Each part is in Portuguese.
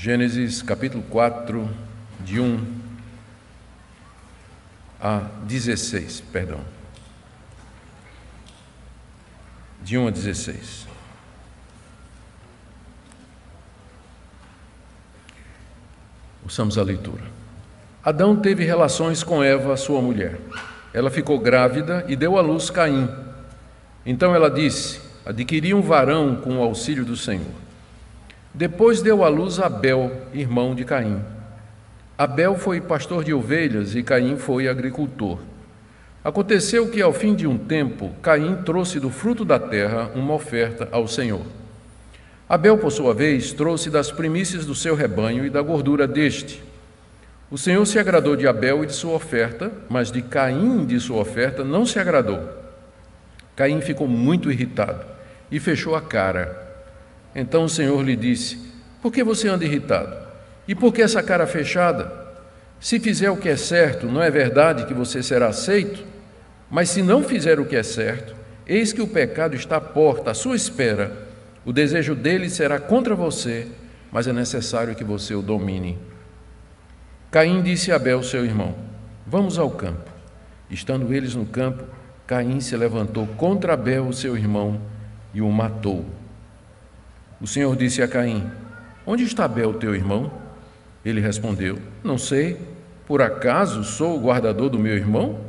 Gênesis capítulo 4, de 1 a 16, perdão. De 1 a 16. Ouçamos a leitura. Adão teve relações com Eva, sua mulher. Ela ficou grávida e deu à luz Caim. Então ela disse: adquiri um varão com o auxílio do Senhor. Depois deu à luz Abel, irmão de Caim. Abel foi pastor de ovelhas e Caim foi agricultor. Aconteceu que, ao fim de um tempo, Caim trouxe do fruto da terra uma oferta ao Senhor. Abel, por sua vez, trouxe das primícias do seu rebanho e da gordura deste. O Senhor se agradou de Abel e de sua oferta, mas de Caim e de sua oferta não se agradou. Caim ficou muito irritado e fechou a cara. Então o Senhor lhe disse: por que você anda irritado? E por que essa cara fechada? Se fizer o que é certo, não é verdade que você será aceito? Mas se não fizer o que é certo, eis que o pecado está à porta, à sua espera. O desejo dele será contra você, mas é necessário que você o domine. Caim disse a Abel, seu irmão: vamos ao campo. Estando eles no campo, Caim se levantou contra Abel, seu irmão, e o matou. O Senhor disse a Caim: onde está Abel, teu irmão? Ele respondeu: não sei, por acaso sou o guardador do meu irmão?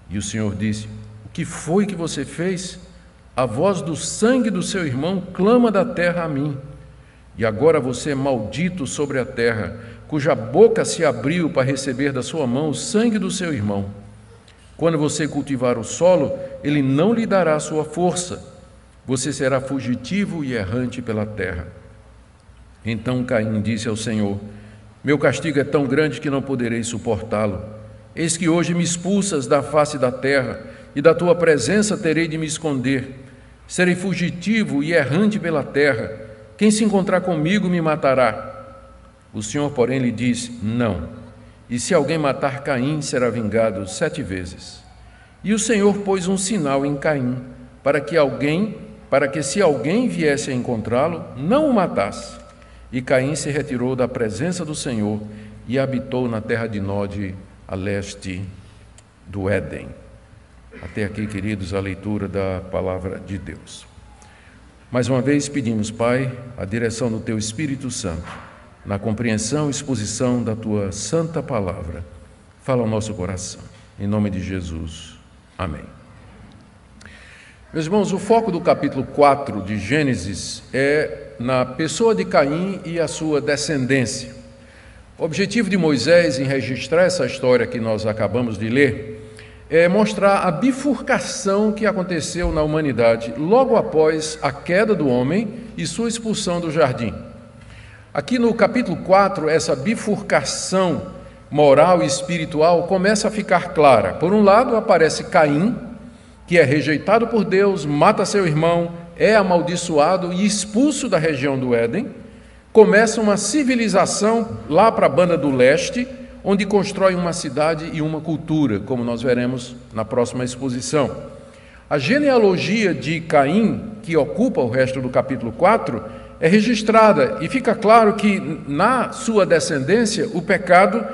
E o Senhor disse: o que foi que você fez? A voz do sangue do seu irmão clama da terra a mim. E agora você é maldito sobre a terra, cuja boca se abriu para receber da sua mão o sangue do seu irmão. Quando você cultivar o solo, ele não lhe dará sua força. Você será fugitivo e errante pela terra. Então Caim disse ao Senhor: meu castigo é tão grande que não poderei suportá-lo. Eis que hoje me expulsas da face da terra, e da tua presença terei de me esconder. Serei fugitivo e errante pela terra. Quem se encontrar comigo me matará. O Senhor, porém, lhe disse: não. E se alguém matar Caim, será vingado 7 vezes. E o Senhor pôs um sinal em Caim, para que se alguém viesse a encontrá-lo, não o matasse. E Caim se retirou da presença do Senhor e habitou na terra de Nod, a leste do Éden. Até aqui, queridos, a leitura da palavra de Deus. Mais uma vez pedimos, Pai, a direção do Teu Espírito Santo, na compreensão e exposição da Tua santa palavra. Fala ao nosso coração. Em nome de Jesus. Amém. Meus irmãos, o foco do capítulo 4 de Gênesis é na pessoa de Caim e a sua descendência. O objetivo de Moisés em registrar essa história que nós acabamos de ler é mostrar a bifurcação que aconteceu na humanidade logo após a queda do homem e sua expulsão do jardim. Aqui no capítulo 4, essa bifurcação moral e espiritual começa a ficar clara. Por um lado, aparece Caim, que é rejeitado por Deus, mata seu irmão, é amaldiçoado e expulso da região do Éden. Começa uma civilização lá para a banda do leste, onde constrói uma cidade e uma cultura, como nós veremos na próxima exposição. A genealogia de Caim, que ocupa o resto do capítulo 4, é registrada e fica claro que na sua descendência o pecado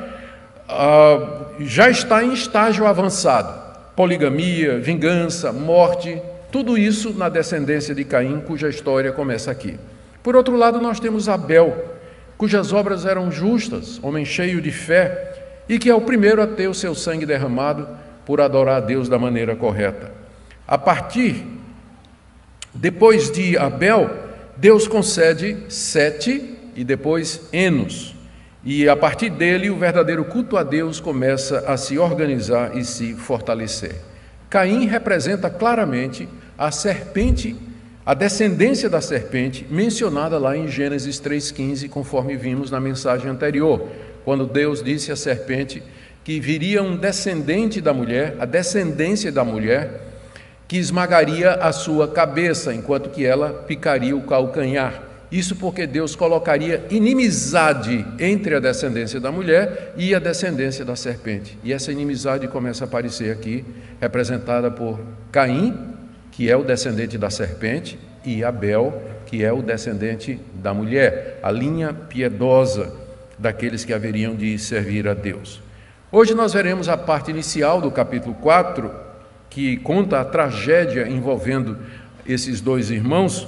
já está em estágio avançado. Poligamia, vingança, morte, tudo isso na descendência de Caim, cuja história começa aqui. Por outro lado, nós temos Abel, cujas obras eram justas, homem cheio de fé, e que é o primeiro a ter o seu sangue derramado por adorar a Deus da maneira correta. Depois de Abel, Deus concede Sete e depois Enos. E a partir dele, o verdadeiro culto a Deus começa a se organizar e se fortalecer. Caim representa claramente a serpente, a descendência da serpente, mencionada lá em Gênesis 3,15, conforme vimos na mensagem anterior, quando Deus disse à serpente que viria um descendente da mulher, a descendência da mulher, que esmagaria a sua cabeça, enquanto que ela picaria o calcanhar. Isso porque Deus colocaria inimizade entre a descendência da mulher e a descendência da serpente. E essa inimizade começa a aparecer aqui, representada por Caim, que é o descendente da serpente, e Abel, que é o descendente da mulher, a linha piedosa daqueles que haveriam de servir a Deus. Hoje nós veremos a parte inicial do capítulo 4, que conta a tragédia envolvendo esses dois irmãos.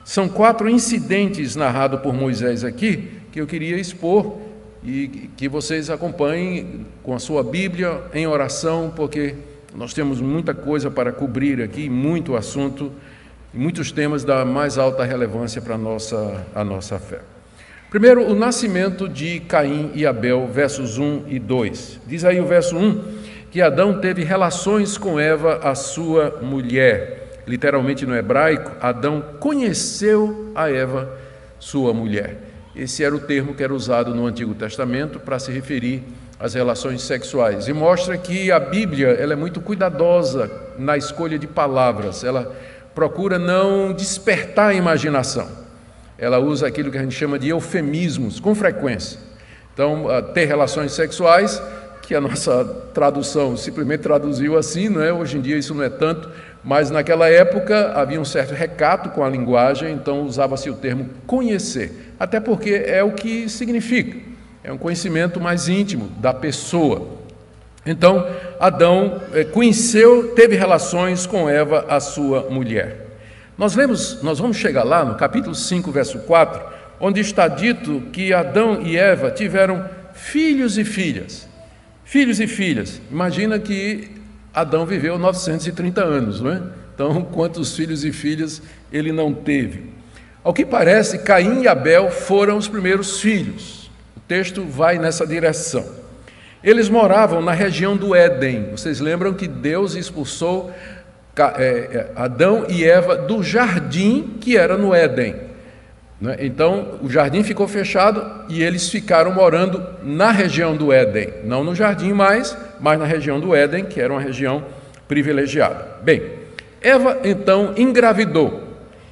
São 4 incidentes narrados por Moisés aqui, que eu queria expor e que vocês acompanhem com a sua Bíblia em oração, porque nós temos muita coisa para cobrir aqui, muito assunto, muitos temas da mais alta relevância para a nossa fé. Primeiro, o nascimento de Caim e Abel, versos 1 e 2. Diz aí o verso 1, que Adão teve relações com Eva, a sua mulher. Literalmente no hebraico, Adão conheceu a Eva, sua mulher. Esse era o termo que era usado no Antigo Testamento para se referir às relações sexuais. E mostra que a Bíblia ela é muito cuidadosa na escolha de palavras. Ela procura não despertar a imaginação. Ela usa aquilo que a gente chama de eufemismos, com frequência. Então, ter relações sexuais, que a nossa tradução simplesmente traduziu assim, não é? Hoje em dia isso não é tanto, mas naquela época havia um certo recato com a linguagem, então usava-se o termo conhecer. Até porque é o que significa, é um conhecimento mais íntimo da pessoa. Então, Adão conheceu, teve relações com Eva, a sua mulher. Nós vamos chegar lá no capítulo 5, verso 4, onde está dito que Adão e Eva tiveram filhos e filhas. Filhos e filhas. Imagina que Adão viveu 930 anos, não é? Então, quantos filhos e filhas ele não teve? Ao que parece, Caim e Abel foram os primeiros filhos. O texto vai nessa direção. Eles moravam na região do Éden. Vocês lembram que Deus expulsou Adão e Eva do jardim que era no Éden. Então, o jardim ficou fechado e eles ficaram morando na região do Éden. Não no jardim mais, mas na região do Éden, que era uma região privilegiada. Bem, Eva então engravidou.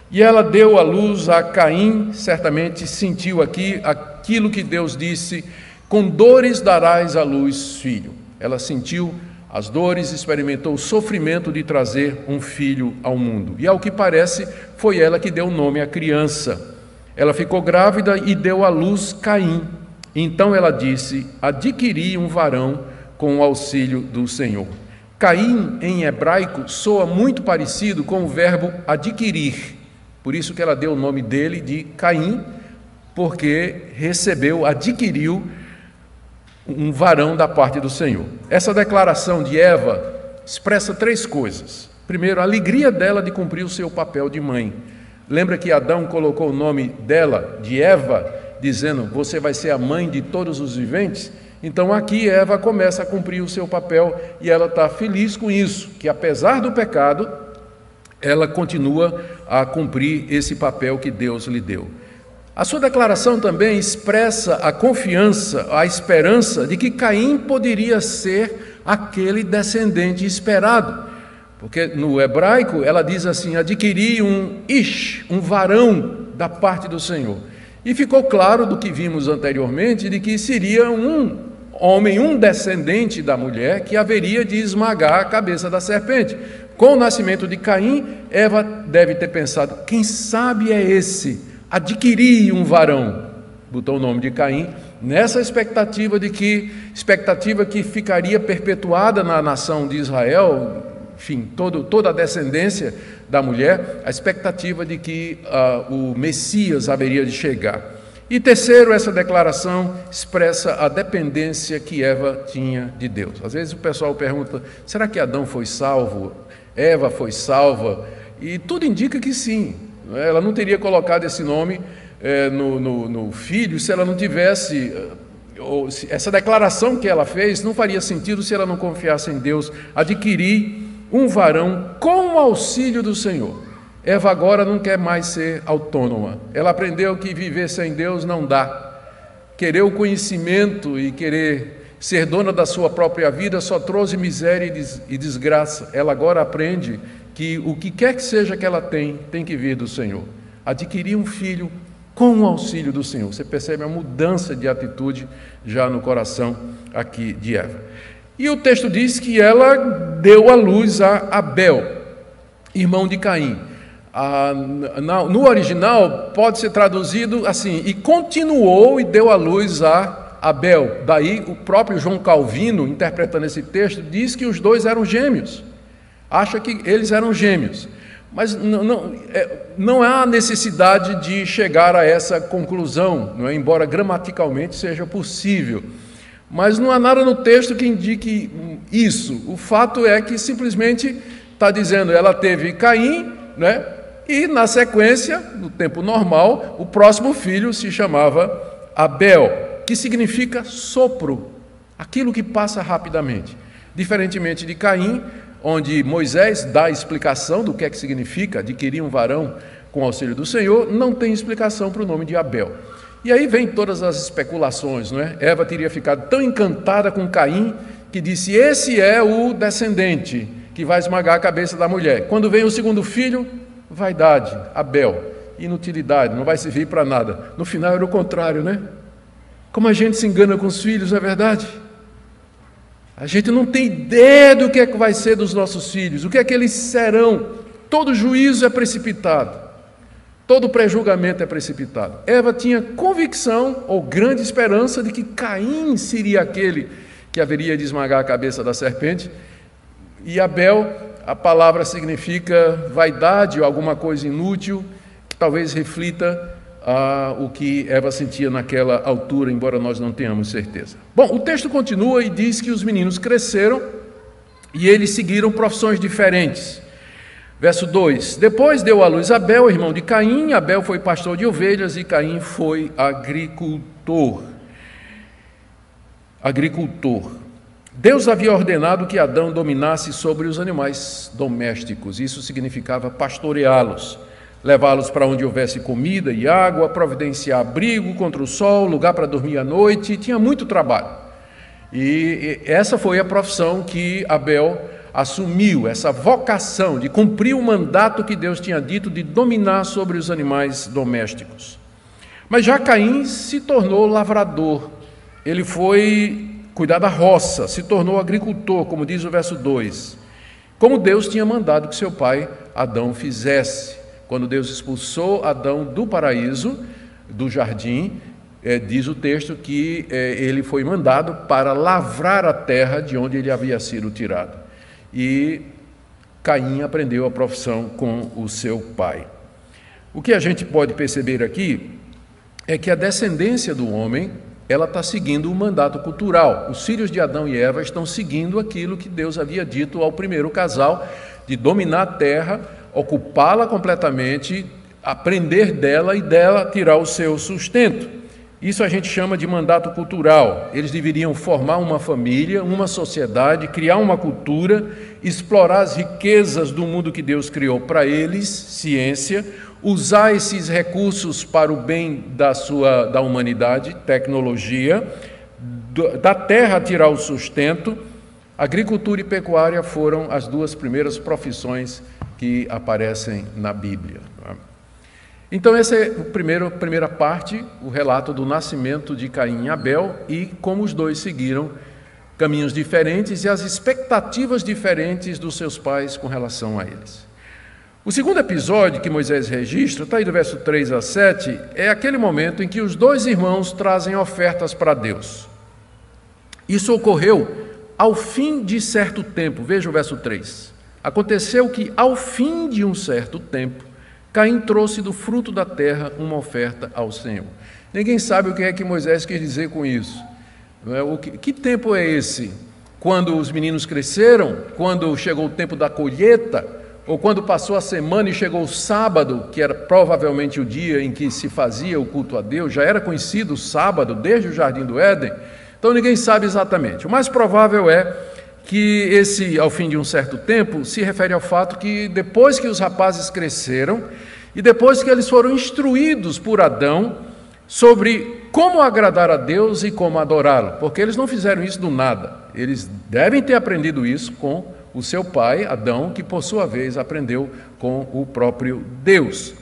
E ela deu à luz a Caim, certamente sentiu aqui aquilo que Deus disse, com dores darás à luz filho. Ela sentiu as dores, experimentou o sofrimento de trazer um filho ao mundo. E ao que parece, foi ela que deu nome à criança. Ela ficou grávida e deu à luz Caim. Então ela disse, adquiri um varão com o auxílio do Senhor. Caim, em hebraico, soa muito parecido com o verbo adquirir. Por isso que ela deu o nome dele de Caim, porque adquiriu um varão da parte do Senhor. Essa declaração de Eva expressa 3 coisas. Primeiro, a alegria dela de cumprir o seu papel de mãe. Lembra que Adão colocou o nome dela, de Eva, dizendo, você vai ser a mãe de todos os viventes? Então aqui Eva começa a cumprir o seu papel e ela está feliz com isso, que apesar do pecado, ela continua a cumprir esse papel que Deus lhe deu. A sua declaração também expressa a confiança, a esperança de que Caim poderia ser aquele descendente esperado. Porque no hebraico ela diz assim, adquiri um ish, um varão da parte do Senhor. E ficou claro do que vimos anteriormente, de que seria um homem, um descendente da mulher, que haveria de esmagar a cabeça da serpente. Com o nascimento de Caim, Eva deve ter pensado, quem sabe é esse? Adquiri um varão, botou o nome de Caim, nessa expectativa que ficaria perpetuada na nação de Israel, enfim, toda a descendência da mulher, a expectativa de que o Messias haveria de chegar. E terceiro, essa declaração expressa a dependência que Eva tinha de Deus. Às vezes o pessoal pergunta, será que Adão foi salvo? Eva foi salva? E tudo indica que sim. Ela não teria colocado esse nome no filho se ela não tivesse... Essa declaração que ela fez não faria sentido se ela não confiasse em Deus. Adquirir um varão com o auxílio do Senhor. Eva agora não quer mais ser autônoma. Ela aprendeu que viver sem Deus não dá. Querer o conhecimento e querer ser dona da sua própria vida só trouxe miséria e desgraça. Ela agora aprende que o que quer que seja que ela tem que vir do Senhor. Adquirir um filho com o auxílio do Senhor. Você percebe a mudança de atitude já no coração aqui de Eva. E o texto diz que ela deu à luz a Abel, irmão de Caim. No original pode ser traduzido assim: e continuou e deu à luz a Abel. Daí o próprio João Calvino, interpretando esse texto, diz que os dois eram gêmeos. Acha que eles eram gêmeos. Mas não há necessidade de chegar a essa conclusão, não é? Embora gramaticalmente seja possível. Mas não há nada no texto que indique isso. O fato é que simplesmente está dizendo, ela teve Caim, né? E na sequência, no tempo normal, o próximo filho se chamava Abel, que significa sopro, aquilo que passa rapidamente. Diferentemente de Caim, onde Moisés dá a explicação do que é que significa adquirir um varão com o auxílio do Senhor, não tem explicação para o nome de Abel. E aí vem todas as especulações, não é? Eva teria ficado tão encantada com Caim que disse, esse é o descendente que vai esmagar a cabeça da mulher. Quando vem o segundo filho, vaidade, Abel, inutilidade, não vai servir para nada. No final era o contrário, né? Como a gente se engana com os filhos, não é verdade? A gente não tem ideia do que é que vai ser dos nossos filhos, o que é que eles serão. Todo juízo é precipitado, todo pré-julgamento é precipitado. Eva tinha convicção ou grande esperança de que Caim seria aquele que haveria de esmagar a cabeça da serpente, e Abel, a palavra significa vaidade ou alguma coisa inútil, que talvez reflita o que Eva sentia naquela altura, embora nós não tenhamos certeza. Bom, o texto continua e diz que os meninos cresceram e eles seguiram profissões diferentes. Verso 2: Depois deu à luz Abel, irmão de Caim. Abel foi pastor de ovelhas e Caim foi agricultor. Deus havia ordenado que Adão dominasse sobre os animais domésticos. Isso significava pastoreá-los, levá-los para onde houvesse comida e água, providenciar abrigo contra o sol, lugar para dormir à noite. Tinha muito trabalho. E essa foi a profissão que Abel assumiu, essa vocação de cumprir o mandato que Deus tinha dito de dominar sobre os animais domésticos. Mas já Caim se tornou lavrador. Ele foi cuidar da roça, se tornou agricultor, como diz o verso 2, como Deus tinha mandado que seu pai Adão fizesse. Quando Deus expulsou Adão do paraíso, do jardim, diz o texto que ele foi mandado para lavrar a terra de onde ele havia sido tirado. E Caim aprendeu a profissão com o seu pai. O que a gente pode perceber aqui é que a descendência do homem, ela está seguindo o mandato cultural. Os filhos de Adão e Eva estão seguindo aquilo que Deus havia dito ao primeiro casal, de dominar a terra, ocupá-la completamente, aprender dela e dela tirar o seu sustento. Isso a gente chama de mandato cultural. Eles deveriam formar uma família, uma sociedade, criar uma cultura, explorar as riquezas do mundo que Deus criou para eles, ciência, usar esses recursos para o bem da humanidade, tecnologia, da terra tirar o sustento. Agricultura e pecuária foram as duas primeiras profissões que aparecem na Bíblia. Então essa é a primeira parte, o relato do nascimento de Caim e Abel e como os dois seguiram caminhos diferentes e as expectativas diferentes dos seus pais com relação a eles. O segundo episódio que Moisés registra, está aí do verso 3 a 7, é aquele momento em que os dois irmãos trazem ofertas para Deus. Isso ocorreu ao fim de certo tempo. Veja o verso 3. Aconteceu que, ao fim de um certo tempo, Caim trouxe do fruto da terra uma oferta ao Senhor. Ninguém sabe o que é que Moisés quis dizer com isso. Que tempo é esse? Quando os meninos cresceram? Quando chegou o tempo da colheita? Ou quando passou a semana e chegou o sábado, que era provavelmente o dia em que se fazia o culto a Deus? Já era conhecido o sábado desde o Jardim do Éden? Então ninguém sabe exatamente. O mais provável é que esse, ao fim de um certo tempo, se refere ao fato que depois que os rapazes cresceram e depois que eles foram instruídos por Adão sobre como agradar a Deus e como adorá-lo, porque eles não fizeram isso do nada. Eles devem ter aprendido isso com o seu pai, Adão, que por sua vez aprendeu com o próprio Deus.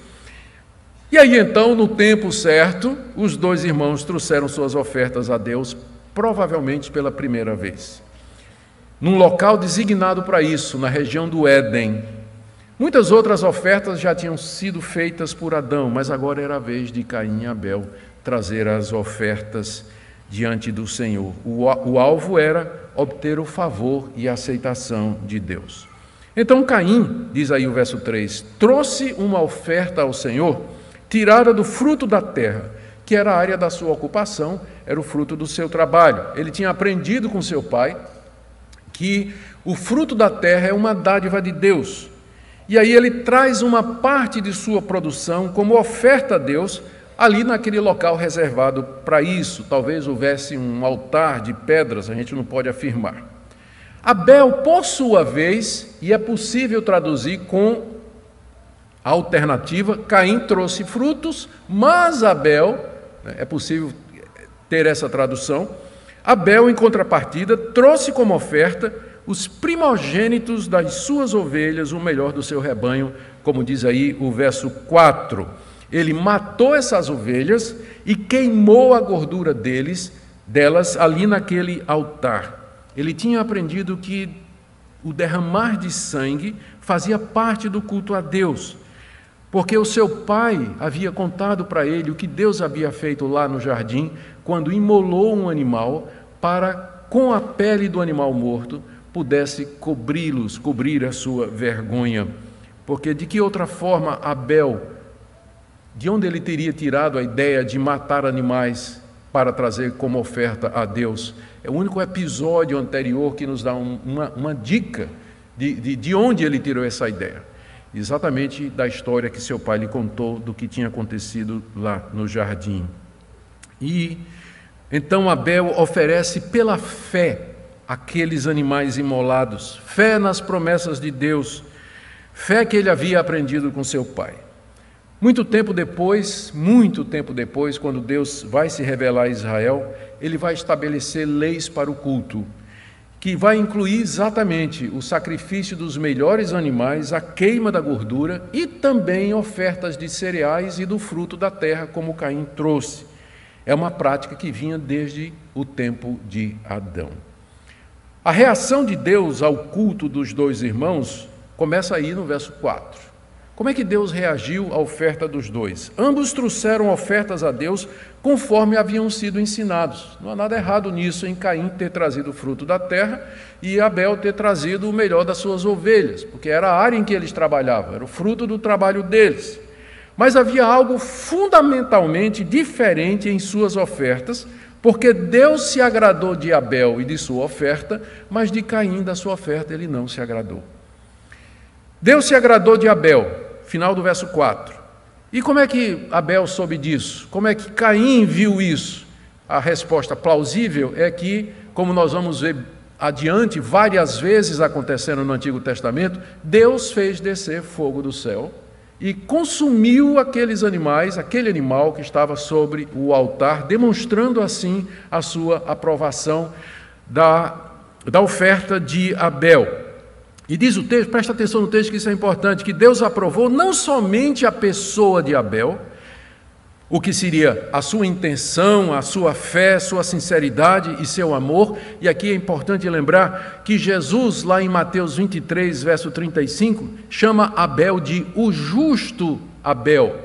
E aí então, no tempo certo, os dois irmãos trouxeram suas ofertas a Deus, provavelmente pela primeira vez. Num local designado para isso, na região do Éden. Muitas outras ofertas já tinham sido feitas por Adão, mas agora era a vez de Caim e Abel trazer as ofertas diante do Senhor. O alvo era obter o favor e a aceitação de Deus. Então Caim, diz aí o verso 3, trouxe uma oferta ao Senhor, tirada do fruto da terra, que era a área da sua ocupação, era o fruto do seu trabalho. Ele tinha aprendido com seu pai que o fruto da terra é uma dádiva de Deus. E aí ele traz uma parte de sua produção como oferta a Deus, ali naquele local reservado para isso. Talvez houvesse um altar de pedras, a gente não pode afirmar. Abel, por sua vez, e é possível traduzir com a alternativa, Caim trouxe frutos, mas Abel, é possível ter essa tradução, Abel, em contrapartida, trouxe como oferta os primogênitos das suas ovelhas, o melhor do seu rebanho, como diz aí o verso 4. Ele matou essas ovelhas e queimou a gordura delas ali naquele altar. Ele tinha aprendido que o derramar de sangue fazia parte do culto a Deus, porque o seu pai havia contado para ele o que Deus havia feito lá no jardim, quando imolou um animal para, com a pele do animal morto, pudesse cobrir a sua vergonha. Porque de que outra forma Abel, de onde ele teria tirado a ideia de matar animais para trazer como oferta a Deus? É o único episódio anterior que nos dá uma dica de onde ele tirou essa ideia. Exatamente da história que seu pai lhe contou do que tinha acontecido lá no jardim. E então Abel oferece pela fé aqueles animais imolados, fé nas promessas de Deus, fé que ele havia aprendido com seu pai. Muito tempo depois, quando Deus vai se revelar a Israel, ele vai estabelecer leis para o culto, que vai incluir exatamente o sacrifício dos melhores animais, a queima da gordura e também ofertas de cereais e do fruto da terra, como Caim trouxe. É uma prática que vinha desde o tempo de Adão. A reação de Deus ao culto dos dois irmãos começa aí no verso 4. Como é que Deus reagiu à oferta dos dois? Ambos trouxeram ofertas a Deus conforme haviam sido ensinados. Não há nada errado nisso, em Caim ter trazido o fruto da terra e Abel ter trazido o melhor das suas ovelhas, porque era a área em que eles trabalhavam, era o fruto do trabalho deles. Mas havia algo fundamentalmente diferente em suas ofertas, porque Deus se agradou de Abel e de sua oferta, mas de Caim, da sua oferta, ele não se agradou. Deus se agradou de Abel, final do verso 4. E como é que Abel soube disso? Como é que Caim viu isso? A resposta plausível é que, como nós vamos ver adiante, várias vezes acontecendo no Antigo Testamento, Deus fez descer fogo do céu e consumiu aqueles animais, aquele animal que estava sobre o altar, demonstrando assim a sua aprovação da oferta de Abel. E diz o texto, presta atenção no texto que isso é importante, que Deus aprovou não somente a pessoa de Abel, o que seria a sua intenção, a sua fé, sua sinceridade e seu amor. E aqui é importante lembrar que Jesus, lá em Mateus 23, verso 35, chama Abel de o justo Abel.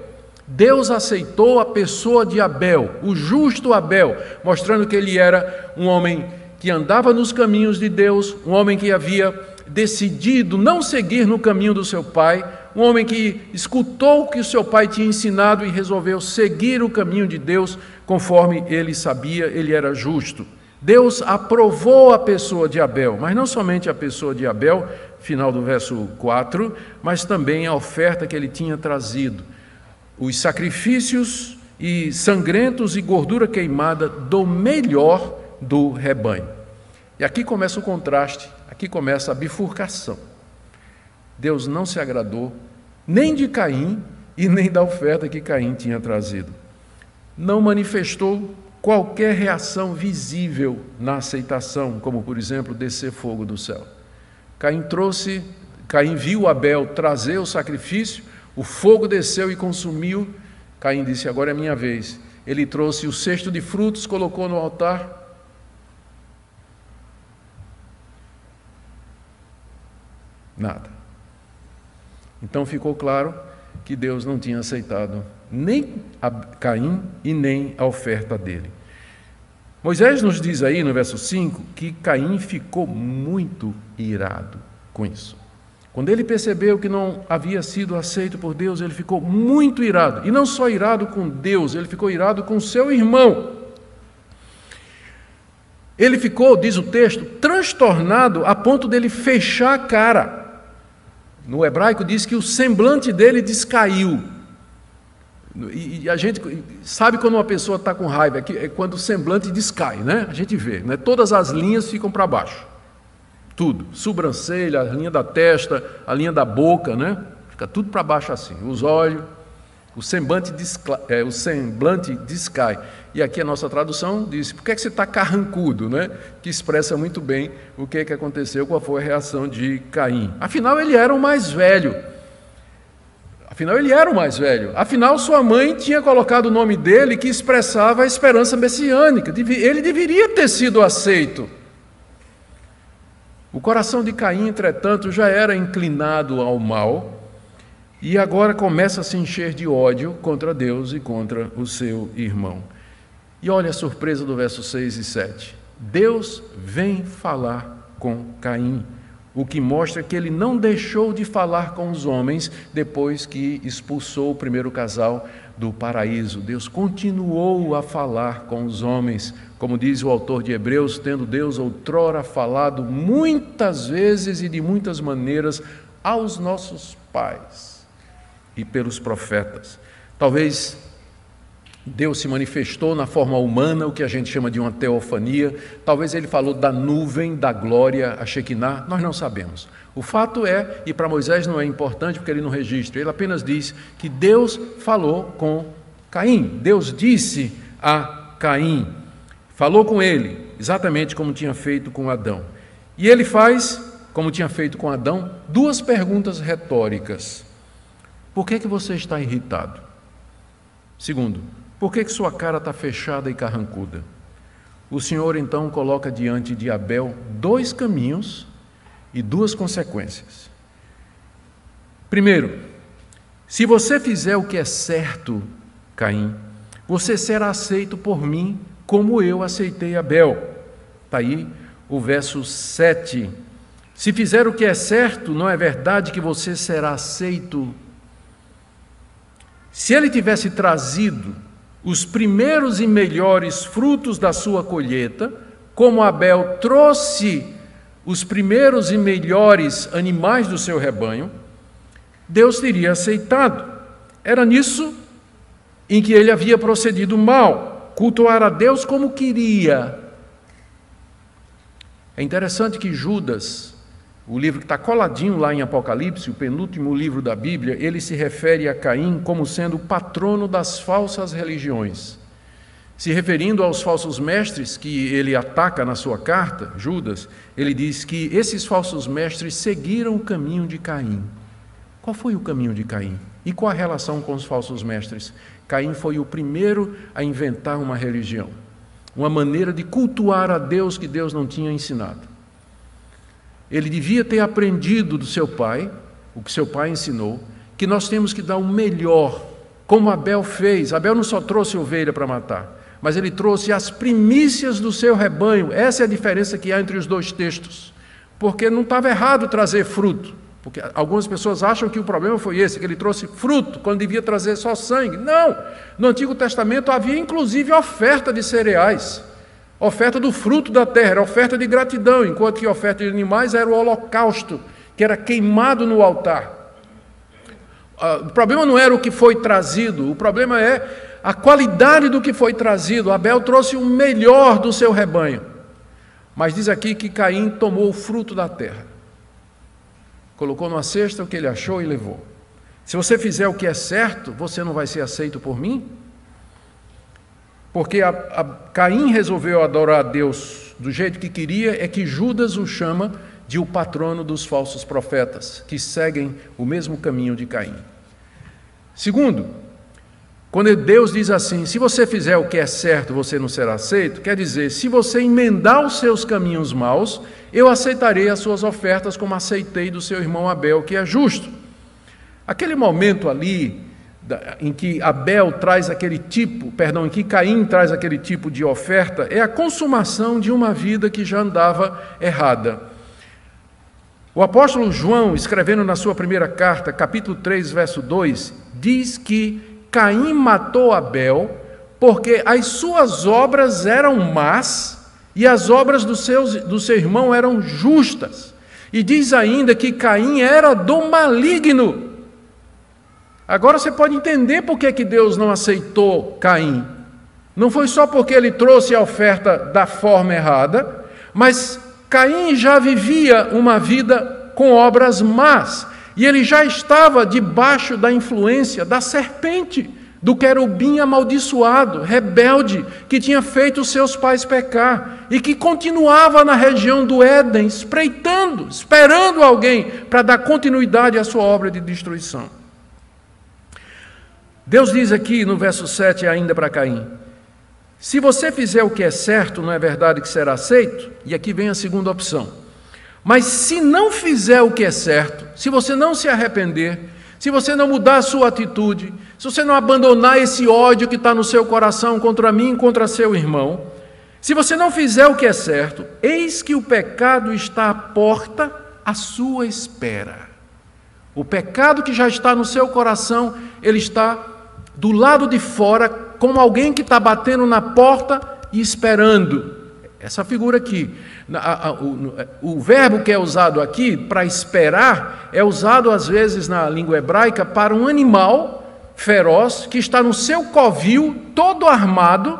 Deus aceitou a pessoa de Abel, o justo Abel, mostrando que ele era um homem que andava nos caminhos de Deus, um homem que havia decidido não seguir no caminho do seu pai, um homem que escutou o que o seu pai tinha ensinado e resolveu seguir o caminho de Deus conforme ele sabia, ele era justo. Deus aprovou a pessoa de Abel, mas não somente a pessoa de Abel, final do verso 4, mas também a oferta que ele tinha trazido, os sacrifícios e sangrentos e gordura queimada do melhor do rebanho. E aqui começa o contraste, aqui começa a bifurcação. Deus não se agradou nem de Caim e nem da oferta que Caim tinha trazido. Não manifestou qualquer reação visível na aceitação, como, por exemplo, descer fogo do céu. Caim viu Abel trazer o sacrifício, o fogo desceu e consumiu. Caim disse, agora é minha vez. Ele trouxe o cesto de frutos, colocou no altar. Nada. Então ficou claro que Deus não tinha aceitado nem a Caim e nem a oferta dele. Moisés nos diz aí no verso 5 que Caim ficou muito irado com isso. Quando ele percebeu que não havia sido aceito por Deus, ele ficou muito irado. E não só irado com Deus, ele ficou irado com seu irmão. Ele ficou, diz o texto, transtornado a ponto dele fechar a cara. No hebraico diz que o semblante dele descaiu. E a gente sabe quando uma pessoa está com raiva, é quando o semblante descai, né? A gente vê, né? Todas as linhas ficam para baixo. Tudo, sobrancelha, a linha da testa, a linha da boca, né? Fica tudo para baixo assim, os olhos, o semblante descai. E aqui a nossa tradução diz, por que você está carrancudo, né? Que expressa muito bem o que aconteceu, qual foi a reação de Caim. Afinal, ele era o mais velho. Afinal, sua mãe tinha colocado o nome dele que expressava a esperança messiânica. Ele deveria ter sido aceito. O coração de Caim, entretanto, já era inclinado ao mal e agora começa a se encher de ódio contra Deus e contra o seu irmão. E olha a surpresa do verso 6 e 7. Deus vem falar com Caim, o que mostra que ele não deixou de falar com os homens depois que expulsou o primeiro casal do paraíso. Deus continuou a falar com os homens, como diz o autor de Hebreus, tendo Deus outrora falado muitas vezes e de muitas maneiras aos nossos pais e pelos profetas. Talvez Deus se manifestou na forma humana, o que a gente chama de uma teofania. Talvez ele falou da nuvem, da glória, a Shekinah, nós não sabemos. O fato é, e para Moisés não é importante porque ele não registra, ele apenas diz que Deus falou com Caim. Deus disse a Caim, falou com ele, exatamente como tinha feito com Adão. E ele faz, como tinha feito com Adão, duas perguntas retóricas. Por que você está irritado? Segundo, por que sua cara está fechada e carrancuda? O Senhor então coloca diante de Abel dois caminhos e duas consequências. Primeiro, se você fizer o que é certo, Caim, você será aceito por mim como eu aceitei Abel. Está aí o verso 7. Se fizer o que é certo, não é verdade que você será aceito? Se ele tivesse trazido os primeiros e melhores frutos da sua colheita, como Abel trouxe os primeiros e melhores animais do seu rebanho, Deus teria aceitado. Era nisso em que ele havia procedido mal, cultuar a Deus como queria. É interessante que Judas, o livro que está coladinho lá em Apocalipse, o penúltimo livro da Bíblia, ele se refere a Caim como sendo o patrono das falsas religiões. Se referindo aos falsos mestres que ele ataca na sua carta, Judas, ele diz que esses falsos mestres seguiram o caminho de Caim. Qual foi o caminho de Caim? E qual a relação com os falsos mestres? Caim foi o primeiro a inventar uma religião, uma maneira de cultuar a Deus que Deus não tinha ensinado. Ele devia ter aprendido do seu pai, o que seu pai ensinou, que nós temos que dar o melhor, como Abel fez. Abel não só trouxe ovelha para matar, mas ele trouxe as primícias do seu rebanho. Essa é a diferença que há entre os dois textos, porque não estava errado trazer fruto, porque algumas pessoas acham que o problema foi esse, que ele trouxe fruto, quando devia trazer só sangue. Não! No Antigo Testamento havia inclusive oferta de cereais, oferta do fruto da terra, era oferta de gratidão, enquanto que a oferta de animais era o holocausto, que era queimado no altar. O problema não era o que foi trazido, o problema é a qualidade do que foi trazido. Abel trouxe o melhor do seu rebanho, mas diz aqui que Caim tomou o fruto da terra, colocou numa cesta o que ele achou e levou. Se você fizer o que é certo, você não vai ser aceito por mim? Porque Caim resolveu adorar a Deus do jeito que queria, é que Judas o chama de o patrono dos falsos profetas, que seguem o mesmo caminho de Caim. Segundo, quando Deus diz assim, se você fizer o que é certo, você não será aceito, quer dizer, se você emendar os seus caminhos maus, eu aceitarei as suas ofertas como aceitei do seu irmão Abel, que é justo. Aquele momento ali, em que Abel traz em que Caim traz aquele tipo de oferta, é a consumação de uma vida que já andava errada. O apóstolo João, escrevendo na sua primeira carta, capítulo 3, verso 2, diz que Caim matou Abel porque as suas obras eram más e as obras do seu irmão eram justas. E diz ainda que Caim era do maligno. Agora você pode entender por que Deus não aceitou Caim. Não foi só porque ele trouxe a oferta da forma errada, mas Caim já vivia uma vida com obras más, e ele já estava debaixo da influência da serpente, do querubim amaldiçoado, rebelde, que tinha feito os seus pais pecar, e que continuava na região do Éden, espreitando, esperando alguém para dar continuidade à sua obra de destruição. Deus diz aqui no verso 7 ainda para Caim: se você fizer o que é certo, não é verdade que será aceito? E aqui vem a segunda opção. Mas se não fizer o que é certo, se você não se arrepender, se você não mudar a sua atitude, se você não abandonar esse ódio que está no seu coração contra mim e contra seu irmão, se você não fizer o que é certo, eis que o pecado está à porta à sua espera. O pecado que já está no seu coração, ele está do lado de fora, como alguém que está batendo na porta e esperando. Essa figura aqui. O verbo que é usado aqui para esperar é usado às vezes na língua hebraica para um animal feroz que está no seu covil, todo armado,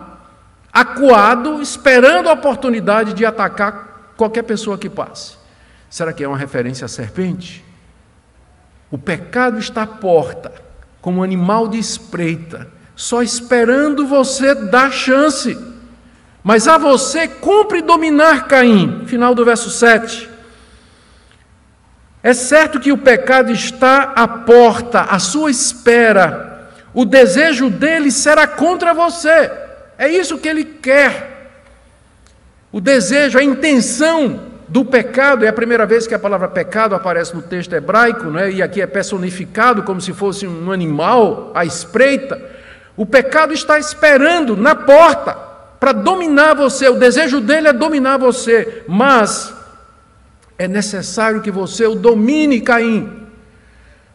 acuado, esperando a oportunidade de atacar qualquer pessoa que passe. Será que é uma referência à serpente? O pecado está à porta, como um animal de espreita, só esperando você dar chance. Mas a você cumpre dominar Caim. Final do verso 7. É certo que o pecado está à porta, à sua espera. O desejo dele será contra você. É isso que ele quer. O desejo, a intenção do pecado, é a primeira vez que a palavra pecado aparece no texto hebraico, né? E aqui é personificado como se fosse um animal à espreita. O pecado está esperando na porta para dominar você. O desejo dele é dominar você, mas é necessário que você o domine, Caim.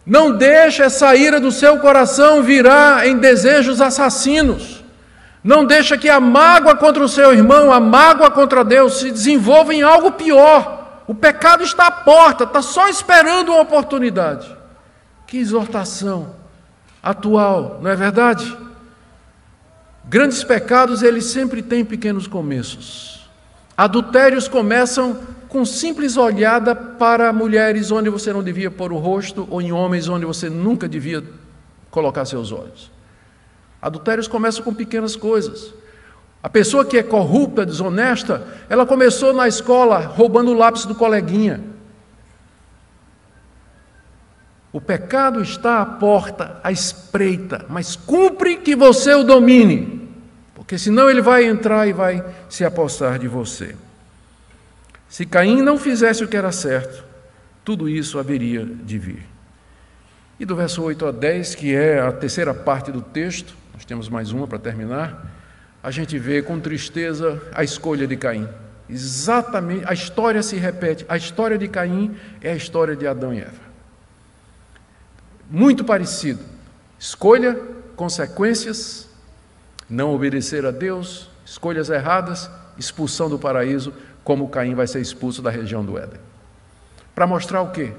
Não deixe essa ira do seu coração virar em desejos assassinos. Não deixe que a mágoa contra o seu irmão, a mágoa contra Deus se desenvolva em algo pior. O pecado está à porta, está só esperando uma oportunidade. Que exortação atual, não é verdade? Grandes pecados, eles sempre têm pequenos começos. Adultérios começam com simples olhada para mulheres onde você não devia pôr o rosto, ou em homens onde você nunca devia colocar seus olhos. Adultérios começam com pequenas coisas. A pessoa que é corrupta, desonesta, ela começou na escola roubando o lápis do coleguinha. O pecado está à porta, à espreita, mas cumpre que você o domine, porque senão ele vai entrar e vai se apossar de você. Se Caim não fizesse o que era certo, tudo isso haveria de vir. E do verso 8 a 10, que é a terceira parte do texto, nós temos mais uma para terminar, a gente vê com tristeza a escolha de Caim. Exatamente, a história se repete. A história de Caim é a história de Adão e Eva. Muito parecido. Escolha, consequências, não obedecer a Deus, escolhas erradas, expulsão do paraíso, como Caim vai ser expulso da região do Éden. Para mostrar o quê?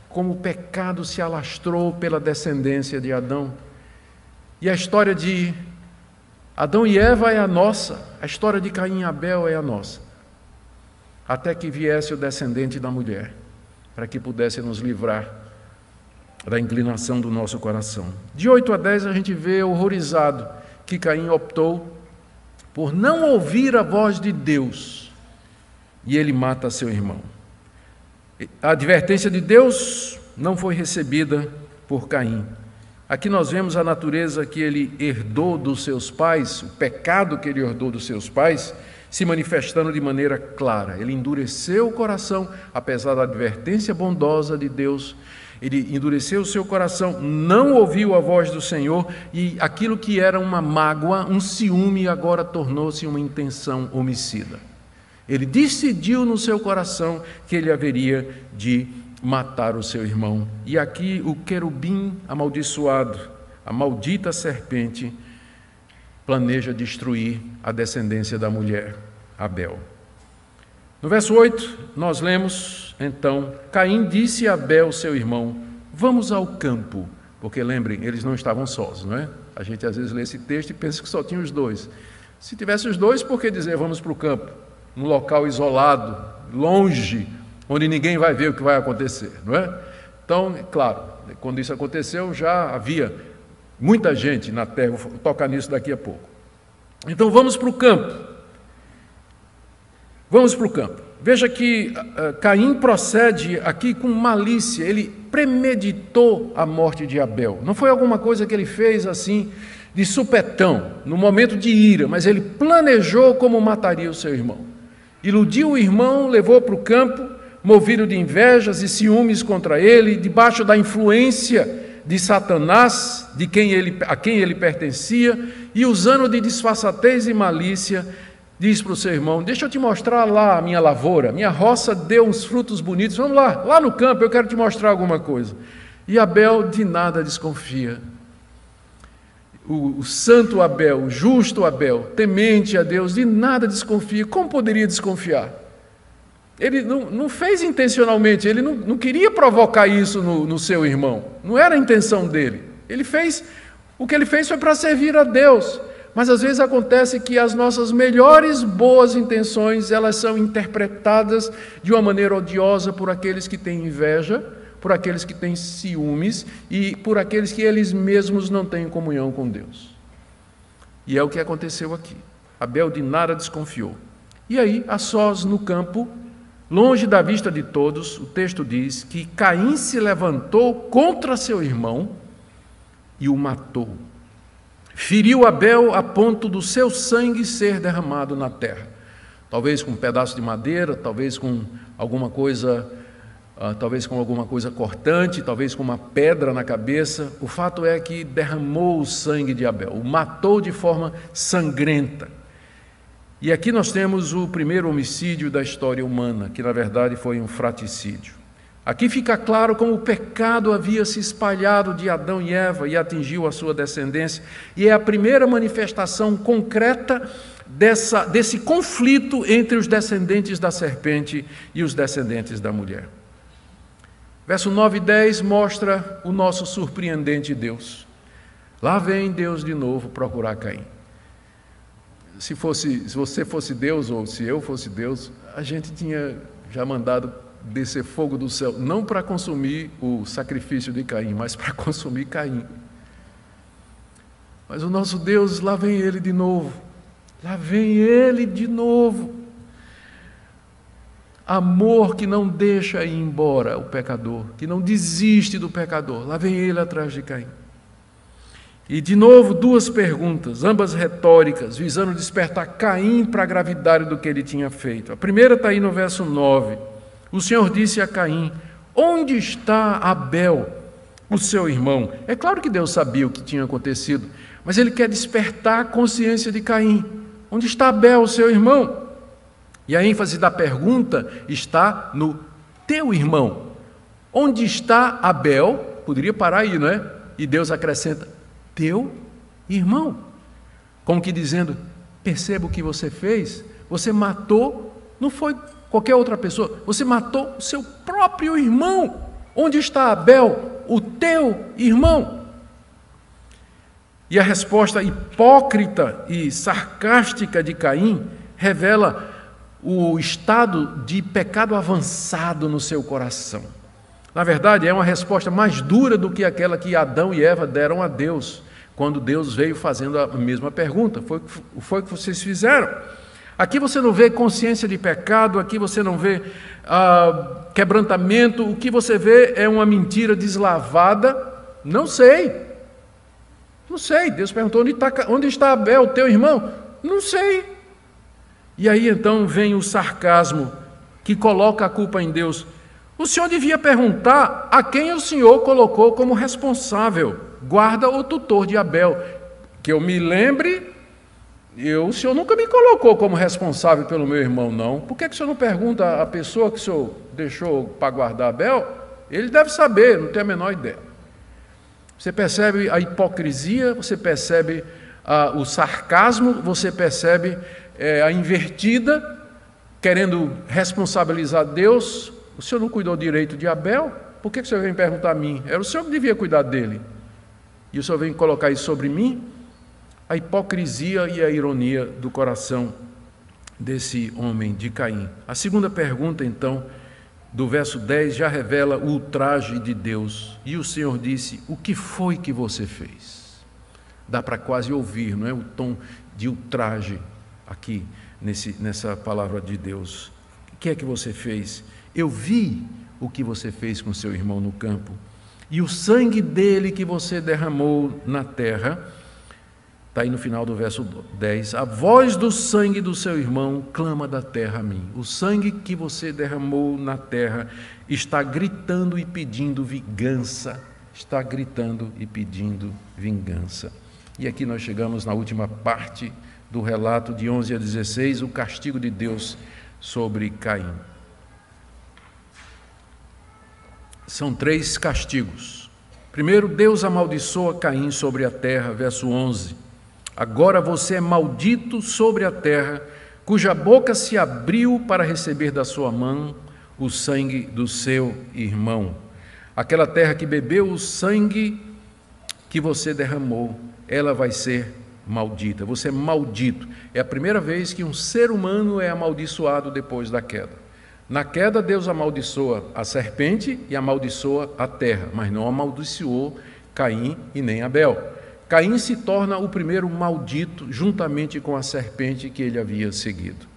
Como o pecado se alastrou pela descendência de Adão. E a história de Adão e Eva é a nossa, a história de Caim e Abel é a nossa. Até que viesse o descendente da mulher, para que pudesse nos livrar da inclinação do nosso coração. De 8 a 10 a gente vê horrorizado que Caim optou por não ouvir a voz de Deus e ele mata seu irmão. A advertência de Deus não foi recebida por Caim. Aqui nós vemos a natureza que ele herdou dos seus pais, o pecado que ele herdou dos seus pais, se manifestando de maneira clara. Ele endureceu o coração, apesar da advertência bondosa de Deus. Ele endureceu o seu coração, não ouviu a voz do Senhor, e aquilo que era uma mágoa, um ciúme, agora tornou-se uma intenção homicida. Ele decidiu no seu coração que ele haveria de matar o seu irmão. E aqui o querubim amaldiçoado, a maldita serpente, planeja destruir a descendência da mulher, Abel. No verso 8, nós lemos, então, Caim disse a Abel, seu irmão, vamos ao campo. Porque, lembrem, eles não estavam sós, não é? A gente às vezes lê esse texto e pensa que só tinha os dois. Se tivesse os dois, por que dizer vamos para o campo? Num local isolado, longe, onde ninguém vai ver o que vai acontecer, não é? Então, claro, quando isso aconteceu, já havia muita gente na terra, vou tocar nisso daqui a pouco. Então, vamos para o campo. Vamos para o campo. Veja que Caim procede aqui com malícia, ele premeditou a morte de Abel. Não foi alguma coisa que ele fez assim, de supetão, no momento de ira, mas ele planejou como mataria o seu irmão. Iludiu o irmão, levou para o campo, movido de invejas e ciúmes contra ele, debaixo da influência de Satanás, a quem ele pertencia, e usando de disfarçatez e malícia, diz para o seu irmão, deixa eu te mostrar lá a minha lavoura, minha roça deu uns frutos bonitos, vamos lá no campo, eu quero te mostrar alguma coisa. E Abel de nada desconfia. O santo Abel, o justo Abel, temente a Deus, de nada desconfia. Como poderia desconfiar? Ele não fez intencionalmente, ele não queria provocar isso no seu irmão, não era a intenção dele. O que ele fez foi para servir a Deus. Mas às vezes acontece que as nossas melhores boas intenções, elas são interpretadas de uma maneira odiosa por aqueles que têm inveja, por aqueles que têm ciúmes e por aqueles que eles mesmos não têm comunhão com Deus. E é o que aconteceu aqui. Abel de nada desconfiou. E aí, a sós no campo, longe da vista de todos, o texto diz que Caim se levantou contra seu irmão e o matou. Feriu Abel a ponto do seu sangue ser derramado na terra. Talvez com um pedaço de madeira, talvez com alguma coisa cortante, talvez com uma pedra na cabeça. O fato é que derramou o sangue de Abel, o matou de forma sangrenta. E aqui nós temos o primeiro homicídio da história humana, que na verdade foi um fratricídio. Aqui fica claro como o pecado havia se espalhado de Adão e Eva e atingiu a sua descendência, e é a primeira manifestação concreta desse conflito entre os descendentes da serpente e os descendentes da mulher. Verso 9 e 10 mostra o nosso surpreendente Deus. Lá vem Deus de novo procurar Caim. Se você fosse Deus, ou se eu fosse Deus, a gente tinha já mandado descer fogo do céu, não para consumir o sacrifício de Caim, mas para consumir Caim. Mas o nosso Deus, lá vem ele de novo. Lá vem ele de novo. Amor que não deixa ir embora o pecador, que não desiste do pecador. Lá vem ele atrás de Caim. E de novo duas perguntas, ambas retóricas, visando despertar Caim para a gravidade do que ele tinha feito. A primeira está aí no verso 9. O Senhor disse a Caim, onde está Abel, o seu irmão? É claro que Deus sabia o que tinha acontecido, mas ele quer despertar a consciência de Caim. Onde está Abel, o seu irmão? E a ênfase da pergunta está no teu irmão. Onde está Abel? Poderia parar aí, não é? E Deus acrescenta, teu irmão. Como que dizendo, perceba o que você fez, você matou, não foi qualquer outra pessoa, você matou o seu próprio irmão. Onde está Abel, o teu irmão? E a resposta hipócrita e sarcástica de Caim revela o estado de pecado avançado no seu coração. Na verdade, é uma resposta mais dura do que aquela que Adão e Eva deram a Deus, quando Deus veio fazendo a mesma pergunta. Foi o que vocês fizeram. Aqui você não vê consciência de pecado, aqui você não vê quebrantamento, o que você vê é uma mentira deslavada. Não sei. Deus perguntou, onde está Abel, teu irmão? Não sei. E aí então vem o sarcasmo que coloca a culpa em Deus. O senhor devia perguntar a quem o senhor colocou como responsável, guarda ou tutor de Abel. Que eu me lembre, o senhor nunca me colocou como responsável pelo meu irmão, não. Por que o senhor não pergunta à pessoa que o senhor deixou para guardar Abel? Ele deve saber, não tem a menor ideia. Você percebe a hipocrisia, você percebe o sarcasmo, você percebe a invertida, querendo responsabilizar Deus. O senhor não cuidou direito de Abel? Por que o senhor vem perguntar a mim? Era o senhor que devia cuidar dele. E o senhor vem colocar isso sobre mim? A hipocrisia e a ironia do coração desse homem de Caim. A segunda pergunta, então, do verso 10, já revela o ultraje de Deus. E o Senhor disse: o que foi que você fez? Dá para quase ouvir, não é? O tom de ultraje aqui nessa palavra de Deus. O que é que você fez? Eu vi o que você fez com seu irmão no campo, e o sangue dele que você derramou na terra. Está aí no final do verso 10. A voz do sangue do seu irmão clama da terra a mim. O sangue que você derramou na terra está gritando e pedindo vingança. Está gritando e pedindo vingança. E aqui nós chegamos na última parte do relato, de 11 a 16, o castigo de Deus sobre Caim. São 3 castigos. Primeiro, Deus amaldiçoa Caim sobre a terra, verso 11. Agora você é maldito sobre a terra, cuja boca se abriu para receber da sua mão o sangue do seu irmão. Aquela terra que bebeu o sangue que você derramou, ela vai ser maldita. Você é maldito. É a primeira vez que um ser humano é amaldiçoado depois da queda. Na queda, Deus amaldiçoa a serpente e amaldiçoa a terra, mas não amaldiçoou Caim e nem Abel. Caim se torna o primeiro maldito, juntamente com a serpente que ele havia seguido.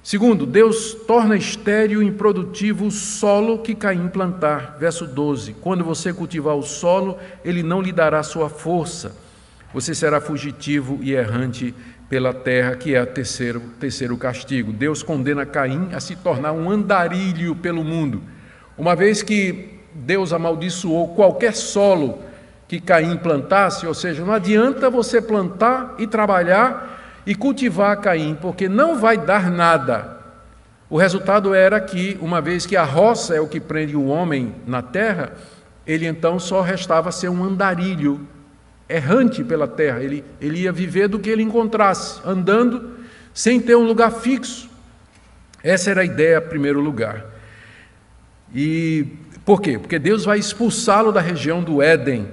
Segundo, Deus torna estéril e improdutivo o solo que Caim plantar. Verso 12. Quando você cultivar o solo, ele não lhe dará sua força. Você será fugitivo e errante pela terra, que é o terceiro castigo. Deus condena Caim a se tornar um andarilho pelo mundo. Uma vez que Deus amaldiçoou qualquer solo que Caim plantasse, ou seja, não adianta você plantar e trabalhar e cultivar Caim, porque não vai dar nada. O resultado era que, uma vez que a roça é o que prende o homem na terra, ele então só restava ser um andarilho, errante pela terra. Ele ia viver do que ele encontrasse, andando sem ter um lugar fixo. Essa era a ideia, em primeiro lugar. E por quê? Porque Deus vai expulsá-lo da região do Éden,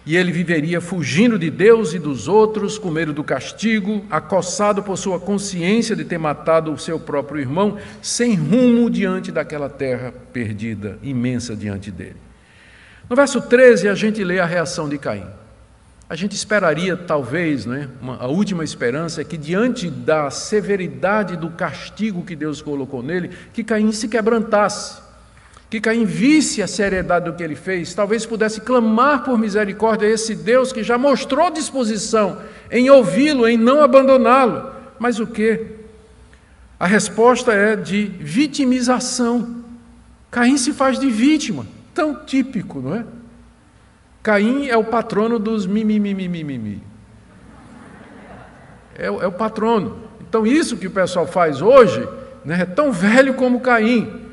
e ele viveria fugindo de Deus e dos outros, com medo do castigo, acossado por sua consciência de ter matado o seu próprio irmão, sem rumo diante daquela terra perdida, imensa diante dele. No verso 13, a gente lê a reação de Caim. A gente esperaria, talvez, a última esperança é que, diante da severidade do castigo que Deus colocou nele, que Caim se quebrantasse, que Caim visse a seriedade do que ele fez, talvez pudesse clamar por misericórdia a esse Deus que já mostrou disposição em ouvi-lo, em não abandoná-lo. Mas o quê? A resposta é de vitimização. Caim se faz de vítima, tão típico, não é? Caim é o patrono dos mimimi. É o patrono. Então isso que o pessoal faz hoje, é tão velho como Caim.